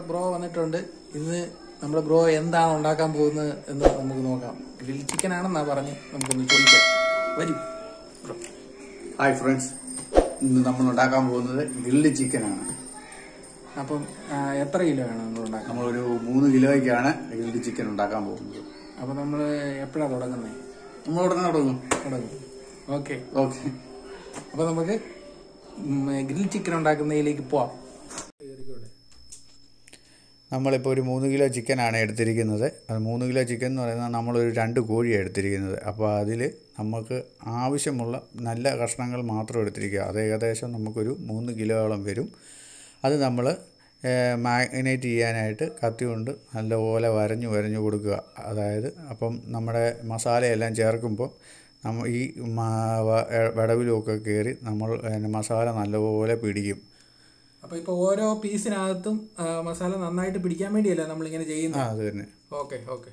Bro വന്നിട്ടുണ്ട്. ഇന്ന് നമ്മുടെ ബ്രോ എന്താണ് ഉണ്ടാക്കാൻ പോകുന്നത് എന്ന് നമുക്ക് നോക്കാം. ഗ്രിൽ ചിക്കൻ ആണെന്നാ പറഞ്ഞ് നമുക്കൊന്ന് ചോദിക്കാം. വരും ബ്രോ. ഹായ് ഫ്രണ്ട്സ്, ഇന്ന് നമ്മൾ ഉണ്ടാക്കാൻ പോകുന്നത് ഗ്രിൽഡ് ചിക്കൻ ആണ്. അപ്പം എത്ര കിലോ ആണ് നമ്മൾ ഉണ്ടാക്കാൻ? നമ്മളൊരു 3 കിലോയ്ക്കാണ് ഗ്രിൽഡ് ചിക്കൻ ഉണ്ടാക്കാൻ പോകുന്നത്. അപ്പൊ നമ്മൾ എപ്പോഴാണ് തുടങ്ങുന്നത്? നമ്മൾ ഉടനെ തുടങ്ങും. ഓക്കെ. അപ്പൊ നമുക്ക് ഗ്രിൽ ചിക്കൻ ഉണ്ടാക്കുന്നതിലേക്ക് പോവാം. നമ്മളിപ്പോൾ ഒരു 3 കിലോ ചിക്കനാണ് എടുത്തിരിക്കുന്നത്. അത് 3 കിലോ ചിക്കൻ എന്ന് പറയുന്നത് നമ്മളൊരു 2 കോഴിയാണ് എടുത്തിരിക്കുന്നത്. അപ്പോൾ അതിൽ നമുക്ക് ആവശ്യമുള്ള നല്ല കഷ്ണങ്ങൾ മാത്രം എടുത്തിരിക്കുക. അത് ഏകദേശം നമുക്കൊരു 3 കിലോയോളം വരും. അത് നമ്മൾ മാഗ്നേറ്റ് ചെയ്യാനായിട്ട് കത്തി കൊണ്ട് നല്ലപോലെ വരഞ്ഞു കൊടുക്കുക. അതായത് അപ്പം നമ്മുടെ മസാലയെല്ലാം ചേർക്കുമ്പോൾ ഈ വിടവിലുമൊക്കെ കയറി നമ്മൾ മസാല നല്ലപോലെ പിടിക്കും. അപ്പോൾ ഇപ്പോൾ ഓരോ പീസിനകത്തും മസാല നന്നായിട്ട് പിടിക്കാൻ വേണ്ടിയല്ല നമ്മളിങ്ങനെ ചെയ്യുന്നത്? അത് തന്നെ. ഓക്കെ.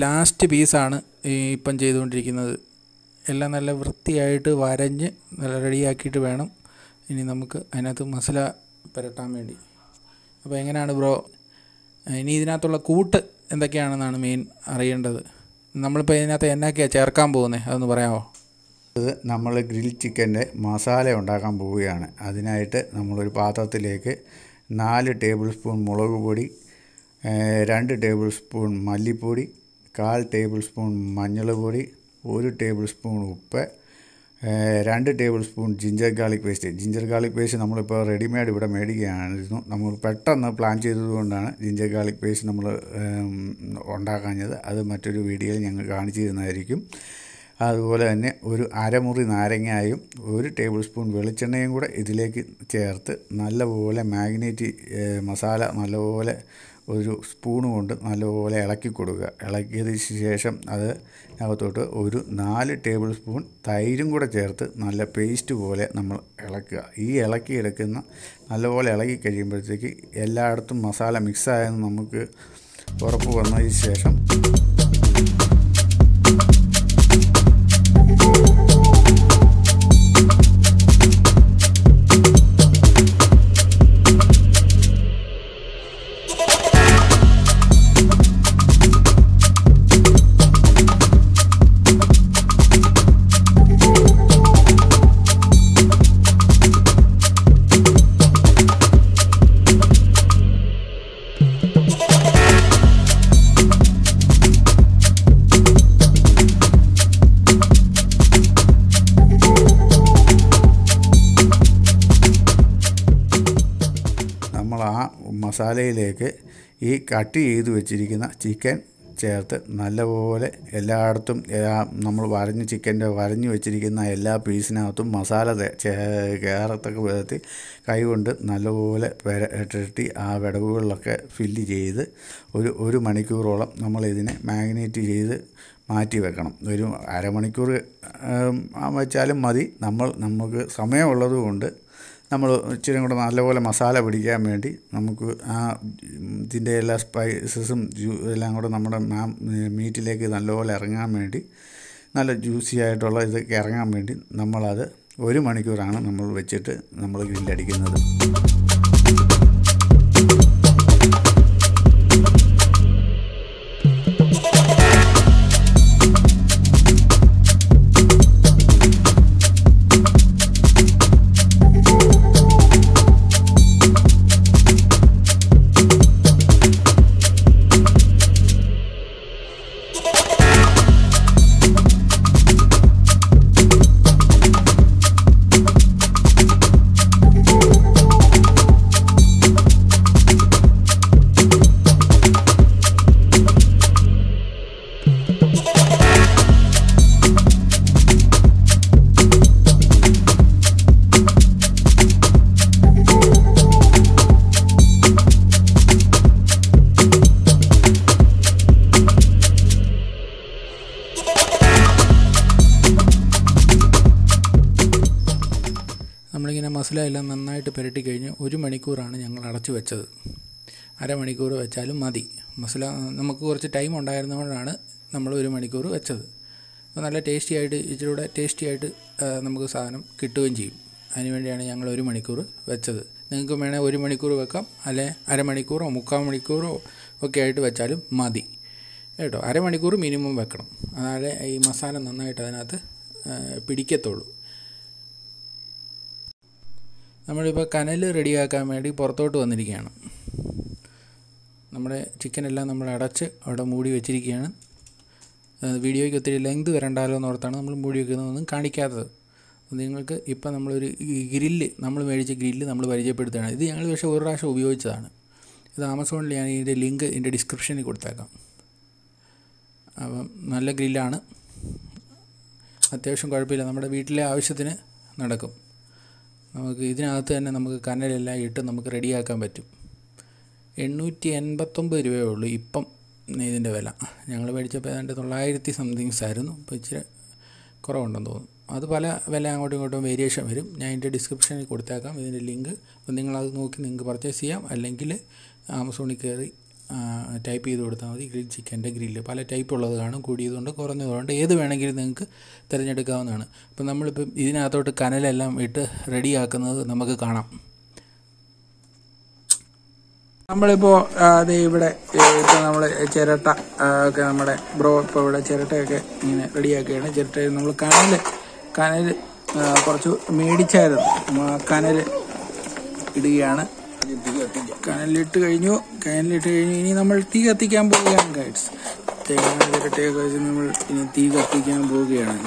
ലാസ്റ്റ് പീസാണ് ഇപ്പം ചെയ്തുകൊണ്ടിരിക്കുന്നത്. എല്ലാം നല്ല വൃത്തിയായിട്ട് വരഞ്ഞ് നല്ല റെഡിയാക്കിയിട്ട് വേണം ഇനി നമുക്ക് അതിനകത്ത് മസാല പുരട്ടാൻ വേണ്ടി. അപ്പോൾ എങ്ങനെയാണ് ബ്രോ ഇനി ഇതിനകത്തുള്ള കൂട്ട് എന്തൊക്കെയാണെന്നാണ് മെയിൻ അറിയേണ്ടത്. നമ്മളിപ്പോൾ ഇതിനകത്ത് എന്നൊക്കെയാണ് ചേർക്കാൻ പോകുന്നത്, അതൊന്ന് പറയാമോ? ഇത് നമ്മൾ ഗ്രിൽ ചിക്കൻ്റെ മസാല ഉണ്ടാക്കാൻ പോവുകയാണ്. അതിനായിട്ട് നമ്മളൊരു പാത്രത്തിലേക്ക് 4 ടേബിൾ സ്പൂൺ മുളക് പൊടി, 2 ടേബിൾ സ്പൂൺ മല്ലിപ്പൊടി, 1/4 ടേബിൾ സ്പൂൺ മഞ്ഞൾ പൊടി, 1 ടേബിൾ സ്പൂൺ ഉപ്പ്, 2 table spoon ginger garlic paste. Ginger garlic paste നമ്മളിപ്പോൾ റെഡിമെയ്ഡ് ഇവിടെ മേടിക്കുകയായിരുന്നു. നമ്മൾ പെട്ടെന്ന് പ്ലാൻ ചെയ്തതുകൊണ്ടാണ് ജിഞ്ചർ ഗാർലിക് പേസ്റ്റ് നമ്മൾ ഉണ്ടാക്കാഞ്ഞത്. അത് മറ്റൊരു വീഡിയോയിൽ ഞങ്ങൾ കാണിച്ചു തരുന്നതായിരിക്കും. അതുപോലെ തന്നെ ഒരു അരമുറി നാരങ്ങയും 1 ടേബിൾ സ്പൂൺ വെളിച്ചെണ്ണയും കൂടെ ഇതിലേക്ക് ചേർത്ത് നല്ലപോലെ മാഗ്നേറ്റ് മസാല നല്ലപോലെ ഒരു സ്പൂണ് കൊണ്ട് നല്ലപോലെ ഇളക്കി കൊടുക്കുക. ഇളക്കിയതിന് ശേഷം അതിനകത്തോട്ട് ഒരു 4 ടേബിൾ സ്പൂൺ തൈരും കൂടെ ചേർത്ത് നല്ല പേസ്റ്റ് പോലെ നമ്മൾ ഇളക്കുക. ഈ ഇളക്കിയെടുക്കുന്ന നല്ലപോലെ ഇളക്കി കഴിയുമ്പോഴത്തേക്ക് എല്ലായിടത്തും മസാല മിക്സായെന്ന് നമുക്ക് ഉറപ്പ് വന്നതിന് ശേഷം മസാലയിലേക്ക് ഈ കട്ട് ചെയ്ത് വെച്ചിരിക്കുന്ന ചിക്കൻ ചേർത്ത് നല്ലപോലെ എല്ലായിടത്തും നമ്മൾ വരഞ്ഞു വെച്ചിരിക്കുന്ന എല്ലാ പീസിനകത്തും മസാല കയറത്തക്ക വിധത്തിൽ കൈകൊണ്ട് നല്ലപോലെ പുരട്ടി ആ വിടവുകളിലൊക്കെ ഫില്ല് ചെയ്ത് ഒരു മണിക്കൂറോളം നമ്മളിതിനെ മാഗ്നേറ്റ് ചെയ്ത് മാറ്റി വെക്കണം. ഒരു അരമണിക്കൂർ വെച്ചാലും മതി. നമുക്ക് സമയമുള്ളത് കൊണ്ട് നമ്മൾ ഇച്ചിരി കൂടെ നല്ലപോലെ മസാല പിടിക്കാൻ വേണ്ടി നമുക്ക് ഇതിൻ്റെ എല്ലാ സ്പൈസസും എല്ലാം കൂടെ നമ്മുടെ മീറ്റിലേക്ക് നല്ലപോലെ ഇറങ്ങാൻ വേണ്ടി നല്ല ജ്യൂസി ആയിട്ടുള്ള ഇതൊക്കെ ഇറങ്ങാൻ വേണ്ടി നമ്മളത് 1 മണിക്കൂറാണ് നമ്മൾ വെച്ചിട്ട് നമ്മൾ ഗ്രില്ലടിക്കുന്നത്. എല്ലാം നന്നായിട്ട് പുരട്ടി കഴിഞ്ഞ് 1 മണിക്കൂറാണ് ഞങ്ങൾ അടച്ചു വെച്ചത്. അരമണിക്കൂർ വെച്ചാലും മതി. മസാല നമുക്ക് കുറച്ച് ടൈം ഉണ്ടായിരുന്നതുകൊണ്ടാണ് നമ്മൾ 1 മണിക്കൂർ വെച്ചത്. അപ്പോൾ നല്ല ഇച്ചിരി കൂടെ ടേസ്റ്റി ആയിട്ട് നമുക്ക് സാധനം കിട്ടുകയും ചെയ്യും. അതിനുവേണ്ടിയാണ് ഞങ്ങൾ 1 മണിക്കൂർ വെച്ചത്. നിങ്ങൾക്ക് വേണേൽ 1 മണിക്കൂർ വെക്കാം, അല്ലെ അരമണിക്കൂറോ 3/4 മണിക്കൂറോ ഒക്കെ ആയിട്ട് വെച്ചാലും മതി കേട്ടോ. അരമണിക്കൂർ മിനിമം വെക്കണം, എന്നാലേ ഈ മസാല നന്നായിട്ട് അതിനകത്ത് പിടിക്കത്തുള്ളൂ. നമ്മളിപ്പോൾ കനൽ റെഡിയാക്കാൻ വേണ്ടി പുറത്തോട്ട് വന്നിരിക്കുകയാണ്. നമ്മുടെ ചിക്കനെല്ലാം നമ്മൾ അടച്ച് അവിടെ മൂടി വെച്ചിരിക്കുകയാണ്. വീഡിയോയ്ക്ക് ഒത്തിരി ലെങ്ത് വരണ്ടാലോ എന്നോർത്താണ് നമ്മൾ മൂടി വയ്ക്കുന്നതൊന്നും കാണിക്കാത്തത്. നിങ്ങൾക്ക് ഇപ്പം നമ്മളൊരു നമ്മൾ മേടിച്ച ഗ്രില്ല് നമ്മൾ പരിചയപ്പെടുത്തുകയാണ്. ഇത് ഞങ്ങൾ പക്ഷേ ഒരു പ്രാവശ്യം ഉപയോഗിച്ചതാണ്. ഇത് ആമസോണിൽ ഞാൻ ഇതിൻ്റെ ലിങ്ക് ഇതിൻ്റെ ഡിസ്ക്രിപ്ഷനിൽ കൊടുത്തേക്കാം. അപ്പം നല്ല ഗ്രില്ലാണ്, അത്യാവശ്യം കുഴപ്പമില്ല, നമ്മുടെ വീട്ടിലെ ആവശ്യത്തിന് നടക്കും. നമുക്ക് ഇതിനകത്ത് തന്നെ നമുക്ക് കനലെല്ലാം ഇട്ട് നമുക്ക് റെഡിയാക്കാൻ പറ്റും. 889 രൂപയേ ഉള്ളൂ ഇപ്പം ഇതിൻ്റെ വില. ഞങ്ങൾ മേടിച്ചപ്പോൾ ഏതാണ്ട് 900 സംതിങ്സ് ആയിരുന്നു. ഇപ്പോൾ ഇച്ചിരി കുറവുണ്ടെന്ന് തോന്നുന്നു. അത് പല വില അങ്ങോട്ടും ഇങ്ങോട്ടും വേരിയേഷൻ വരും. ഞാൻ ഇതിൻ്റെ ഡിസ്ക്രിപ്ഷനിൽ കൊടുത്തേക്കാം ഇതിൻ്റെ ലിങ്ക്. അപ്പോൾ നിങ്ങളത് നോക്കി നിങ്ങൾക്ക് പർച്ചേസ് ചെയ്യാം. അല്ലെങ്കിൽ ആമസോണിൽ കയറി ടൈപ്പ് ചെയ്ത് കൊടുത്താൽ മതി. ഗ്രിൽ ചിക്കൻ്റെ ഗ്രില്ല് പല ടൈപ്പ് ഉള്ളത് കാണും, കൂടിയതുകൊണ്ട് കുറഞ്ഞതുകൊണ്ട് ഏത് വേണമെങ്കിലും നിങ്ങൾക്ക് തിരഞ്ഞെടുക്കാവുന്നതാണ്. അപ്പോൾ നമ്മളിപ്പം ഇതിനകത്തോട്ട് കനലെല്ലാം ഇട്ട് റെഡിയാക്കുന്നത് നമുക്ക് കാണാം. നമ്മളിപ്പോൾ അത് ഇവിടെ ഇപ്പോൾ നമ്മൾ ചിരട്ട ഒക്കെ നമ്മുടെ ഇപ്പോൾ ഇവിടെ ചിരട്ടയൊക്കെ ഇങ്ങനെ റെഡിയാക്കുകയാണ്. ചിരട്ടയിൽ നമ്മൾ കനൽ കുറച്ച് മേടിച്ചായിരുന്നു. കനൽ ഇടുകയാണ്. കനലിട്ട് കഴിഞ്ഞു. ഇനി നമ്മൾ തീ കത്തിക്കാൻ പോവുകയാണ് ഗൈഡ്സ്. തേങ്ങ ചിരട്ടയൊക്കെ വെച്ച് നമ്മൾ ഇനി തീ കത്തിക്കാൻ പോവുകയാണ്.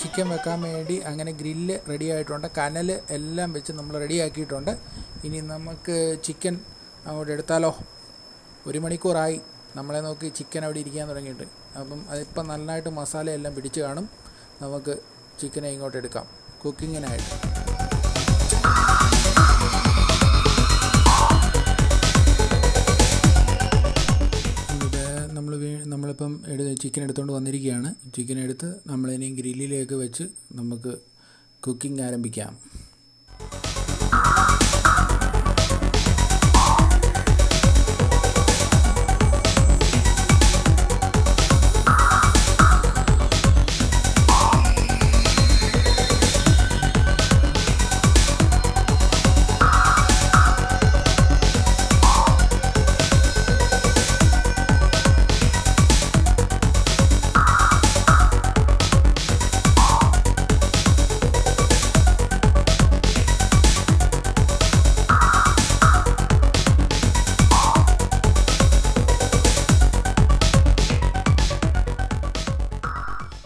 ചിക്കൻ വെക്കാൻ വേണ്ടി അങ്ങനെ ഗ്രില്ല് റെഡി ആയിട്ടുണ്ട്. കനൽ എല്ലാം വെച്ച് നമ്മൾ റെഡിയാക്കിയിട്ടുണ്ട്. ഇനി നമുക്ക് ചിക്കൻ അങ്ങോട്ട് എടുത്താലോ? 1 മണിക്കൂറായി നമ്മളെ നോക്കി ചിക്കൻ അവിടെ ഇരിക്കാൻ തുടങ്ങിയിട്ട്. അപ്പം അതിപ്പം നന്നായിട്ട് മസാലയെല്ലാം പിടിച്ച് കാണും. നമുക്ക് ചിക്കനെ ഇങ്ങോട്ട് എടുക്കാം കുക്കിങ്ങിനായിട്ട്. നമ്മളിപ്പം ചിക്കൻ എടുത്തുകൊണ്ട് വന്നിരിക്കുകയാണ്. ചിക്കൻ എടുത്ത് നമ്മളിനി ഗ്രില്ലിലേക്ക് വെച്ച് നമുക്ക് കുക്കിംഗ് ആരംഭിക്കാം.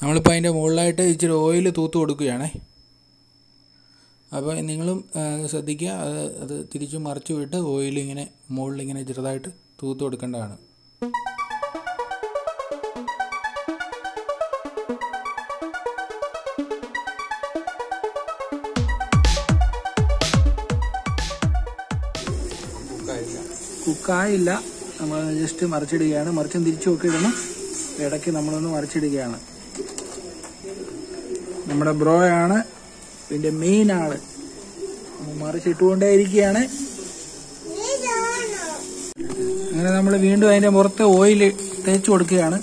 നമ്മളിപ്പോൾ അതിൻ്റെ മുകളിലായിട്ട് ഇച്ചിരി ഓയിൽ തൂത്ത് കൊടുക്കുകയാണേ. അപ്പോൾ നിങ്ങളും ശ്രദ്ധിക്കുക, അത് തിരിച്ചു മറിച്ചു വിട്ട് ഓയിലിങ്ങനെ മുകളിലിങ്ങനെ ചെറുതായിട്ട് തൂത്ത് കൊടുക്കേണ്ടതാണ്. കുക്കായില്ല, നമ്മൾ ജസ്റ്റ് മറിച്ചിടുകയാണ്. മറിച്ചും തിരിച്ചും ഒക്കെ ഇടണം. ഇടയ്ക്ക് നമ്മളൊന്ന് മറിച്ചിടുകയാണ്. നമ്മുടെ ബ്രോയാണ് ഇതിൻ്റെ മെയിൻ ആള്. മറിച്ചിട്ടുകൊണ്ടേ ഇരിക്കുകയാണ്. അങ്ങനെ നമ്മൾ വീണ്ടും അതിന്റെ പുറത്ത് ഓയിൽ തേച്ച് കൊടുക്കുകയാണ്.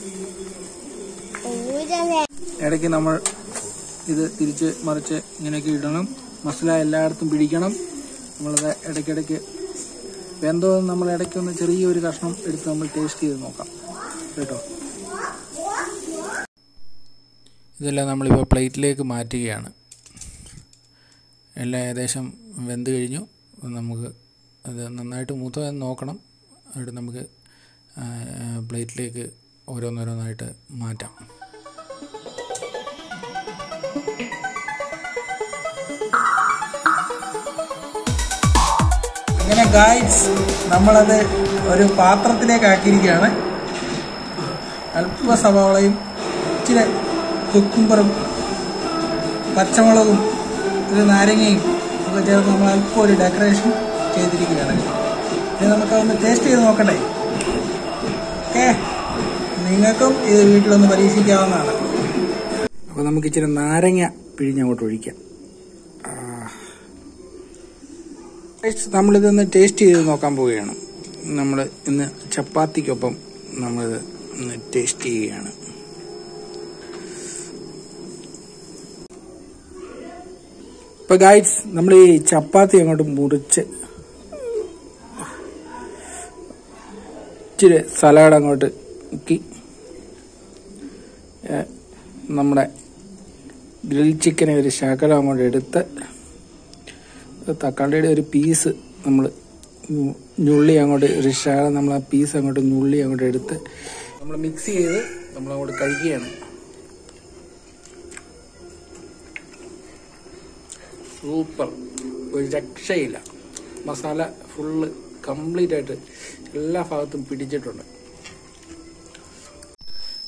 ഇടയ്ക്ക് നമ്മൾ ഇത് തിരിച്ച് മറിച്ച് ഇങ്ങനെയൊക്കെ ഇടണം. മസാല എല്ലായിടത്തും പിടിക്കണം. നമ്മളത് ഇടയ്ക്കിടയ്ക്ക് വെന്തോ നമ്മൾ ഇടയ്ക്കൊന്ന് ചെറിയൊരു കഷ്ണം എടുത്ത് നമ്മൾ ടേസ്റ്റ് ചെയ്ത് നോക്കാം കേട്ടോ. ഇതെല്ലാം നമ്മളിപ്പോൾ പ്ലേറ്റിലേക്ക് മാറ്റുകയാണ്. എല്ലാം ഏകദേശം വെന്ത് കഴിഞ്ഞു. നമുക്ക് അത് നന്നായിട്ട് മൂത്തോ എന്ന് നോക്കണം. എന്നിട്ട് നമുക്ക് പ്ലേറ്റിലേക്ക് ഓരോന്നോരോന്നായിട്ട് മാറ്റാം. അങ്ങനെ ഗായ്സ് നമ്മളത് ഒരു പാത്രത്തിലേക്ക് ആക്കിയിരിക്കുകയാണ്. അല്പ സവാളയും ഇച്ചിരി കുക്കുംബറും പച്ചമുളകും ഒരു നാരങ്ങയും ഒക്കെ ചേർത്ത് നമ്മൾ അല്പം ഒരു ഡെക്കറേഷൻ ചെയ്തിരിക്കുകയാണ്. ഇനി നമുക്കതൊന്ന് ടേസ്റ്റ് ചെയ്ത് നോക്കണ്ടേ? ഓക്കെ, നിങ്ങൾക്കും ഇത് വീട്ടിലൊന്ന് പരീക്ഷിക്കാവുന്നതാണ്. അപ്പോൾ നമുക്ക് ഇച്ചിരി നാരങ്ങ പിഴിഞ്ഞങ്ങോട്ട് ഒഴിക്കാം. നമ്മളിതൊന്ന് ടേസ്റ്റ് ചെയ്ത് നോക്കാൻ പോവുകയാണ്. നമ്മൾ ഇന്ന് ചപ്പാത്തിക്കൊപ്പം നമ്മളിത് ഒന്ന് ടേസ്റ്റ് ചെയ്യുകയാണ്. ഇപ്പൊ ഗൈസ് നമ്മൾ ഈ ചപ്പാത്തി അങ്ങോട്ട് മുറിച്ച് ഇച്ചിരി സലാഡ് അങ്ങോട്ട് മുക്കി നമ്മുടെ ഗ്രിൽ ചിക്കനെ ഒരു ശകലം അങ്ങോട്ട് എടുത്ത് തക്കാളിയുടെ ഒരു പീസ് നമ്മൾ ഞുള്ളി അങ്ങോട്ട് ഒരു ശകലം നമ്മൾ ആ പീസ് അങ്ങോട്ട് ഞുള്ളി അങ്ങോട്ട് എടുത്ത് നമ്മൾ മിക്സ് ചെയ്ത് നമ്മളങ്ങോട്ട് കഴിക്കുകയാണ്. സൂപ്പർ, ഒരു രക്ഷയില്ല. മസാല ഫുള്ള് കംപ്ലീറ്റ് ആയിട്ട് എല്ലാ ഭാഗത്തും പിടിച്ചിട്ടുണ്ട്.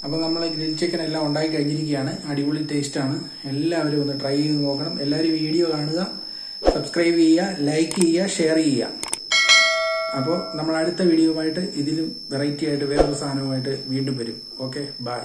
അപ്പോൾ നമ്മൾ ഗ്രിൽ ചിക്കൻ എല്ലാം ഉണ്ടാക്കി കഴിഞ്ഞിരിക്കുകയാണ്. അടിപൊളി ടേസ്റ്റാണ്. എല്ലാവരും ഒന്ന് ട്രൈ ചെയ്ത് നോക്കണം. എല്ലാവരും വീഡിയോ കാണുക, സബ്സ്ക്രൈബ് ചെയ്യുക, ലൈക്ക് ചെയ്യുക, ഷെയർ ചെയ്യുക. അപ്പോൾ നമ്മൾ അടുത്ത വീഡിയോയുമായിട്ട് ഇതിലും വെറൈറ്റി ആയിട്ട് വേറൊരു സാധനവുമായിട്ട് വീണ്ടും വരും. Okay, by.